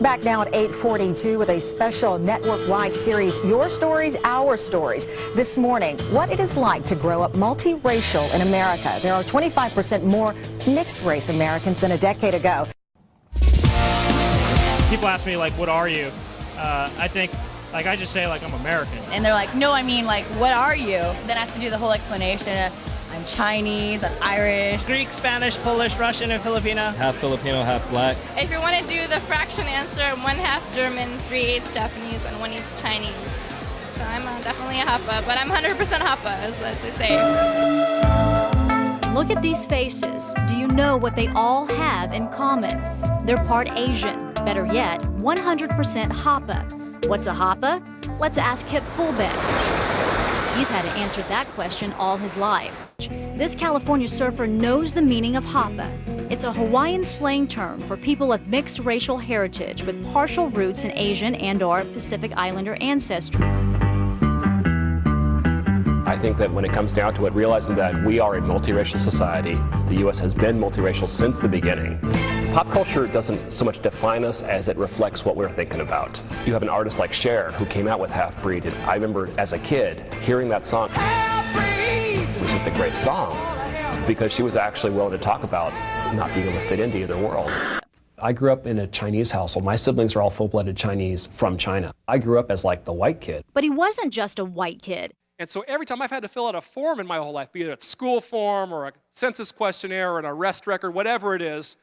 Back now at 8:42 with a special network-wide series, Your Stories, Our Stories. This morning, what it is like to grow up multiracial in America. There are 25% more mixed-race Americans than a decade ago. People ask me, like, what are you? I think, I just say, I'm American. And they're like, no, I mean, what are you? Then I have to do the whole explanation. I'm Chinese, I'm Irish. Greek, Spanish, Polish, Russian, and Filipino. Half Filipino, half black. If you want to do the fraction answer, 1/2 German, 3/8 Japanese, and 1/8 Chinese. So I'm definitely a Hapa, but I'm 100% Hapa, as they say. Look at these faces. Do you know what they all have in common? They're part Asian. Better yet, 100% Hapa. What's a Hapa? Let's ask Kip Fulbeck. He's had to answer that question all his life. This California surfer knows the meaning of Hapa. It's a Hawaiian slang term for people of mixed racial heritage with partial roots in Asian and/or Pacific Islander ancestry. I think that when it comes down to it, realizing that we are a multiracial society, the U.S. has been multiracial since the beginning. Pop culture doesn't so much define us as it reflects what we're thinking about. You have an artist like Cher who came out with Half Breed, and I remember as a kid hearing that song. It was just a great song because she was actually willing to talk about not being able to fit into either world. I grew up in a Chinese household. My siblings are all full-blooded Chinese from China. I grew up as the white kid. But he wasn't just a white kid. And so every time I've had to fill out a form in my whole life, be it a school form or a census questionnaire or an arrest record, whatever it is,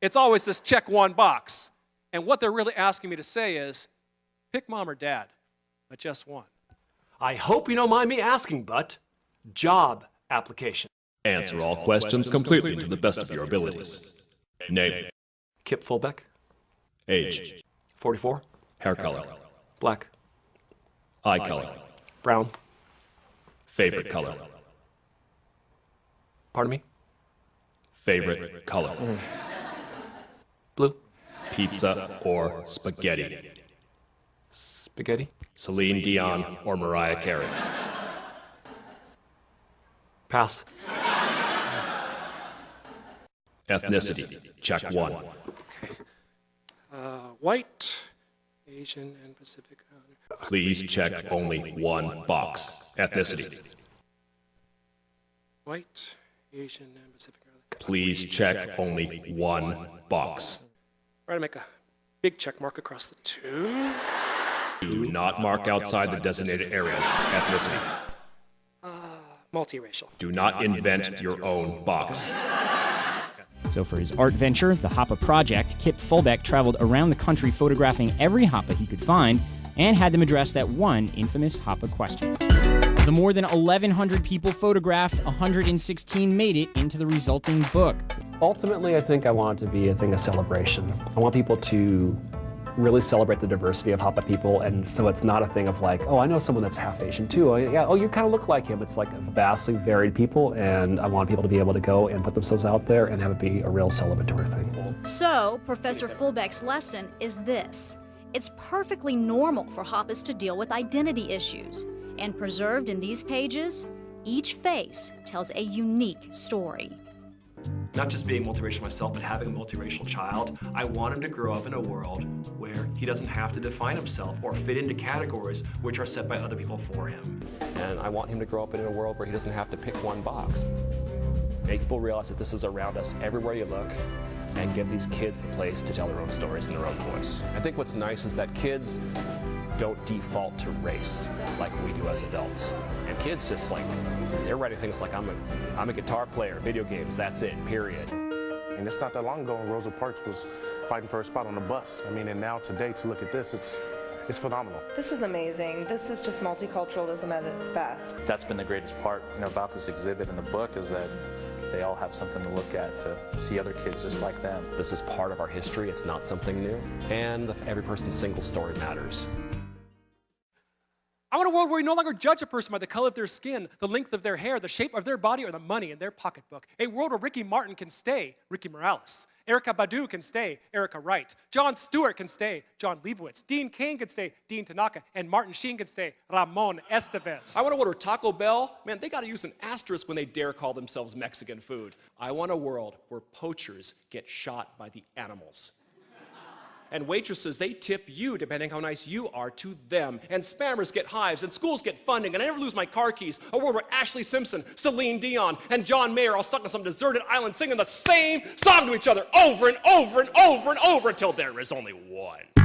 it's always this check one box. And what they're really asking me to say is, pick mom or dad, but just one. I hope you don't mind me asking, but job application. Answer all questions completely to the best of your abilities. Name. Kip Fulbeck. Age. 44. Hair color. Black. Eye color. Brown. Favorite color. Pardon me? Favorite color. Blue. Pizza or spaghetti. Spaghetti. Celine Dion or Mariah Carey. Pass. Ethnicity. Check one. White, Asian, and Pacific. Please check only one box. Ethnicity. White, Asian, and Pacific. Please check only one box. Try to make a big check mark across the two. Do not mark outside the designated areas. Ethnicity. Multiracial. Do not invent your own box. So for his art venture, the Hapa Project, Kip Fulbeck traveled around the country photographing every Hapa he could find and had them address that one infamous Hapa question. The more than 1,100 people photographed, 116 made it into the resulting book. Ultimately, I think I want it to be a thing of celebration. I want people to really celebrate the diversity of Hapa people, and so it's not a thing of oh, I know someone that's half Asian too. Oh, yeah, oh, you kind of look like him. It's a vastly varied people, and I want people to be able to go and put themselves out there and have it be a real celebratory thing. So, Professor Fulbeck's lesson is this. It's perfectly normal for Hapas to deal with identity issues. And preserved in these pages, each face tells a unique story. Not just being multiracial myself, but having a multiracial child, I want him to grow up in a world where he doesn't have to define himself or fit into categories which are set by other people for him. And I want him to grow up in a world where he doesn't have to pick one box. Make people realize that this is around us everywhere you look, and give these kids the place to tell their own stories in their own voice. I think what's nice is that kids don't default to race like we do as adults. And kids just they're writing things like, I'm a guitar player, video games, that's it, period. And it's not that long ago when Rosa Parks was fighting for a spot on the bus. And now today to look at this, it's phenomenal. This is amazing. This is just multiculturalism at its best. That's been the greatest part about this exhibit and the book is that they all have something to look at to see other kids just like them. This is part of our history, it's not something new. And every person's single story matters. I want a world where we no longer judge a person by the color of their skin, the length of their hair, the shape of their body, or the money in their pocketbook. A world where Ricky Martin can stay Ricky Morales. Erykah Badu can stay Erykah Wright. Jon Stewart can stay John Leibowitz. Dean Cain can stay Dean Tanaka. And Martin Sheen can stay Ramon Estevez. I want a world where Taco Bell, man, they got to use an asterisk when they dare call themselves Mexican food. I want a world where poachers get shot by the animals. And waitresses, they tip you depending how nice you are to them. And spammers get hives, and schools get funding, and I never lose my car keys. A world where Ashley Simpson, Celine Dion, and John Mayer all stuck on some deserted island singing the same song to each other over and over and over and over until there is only one.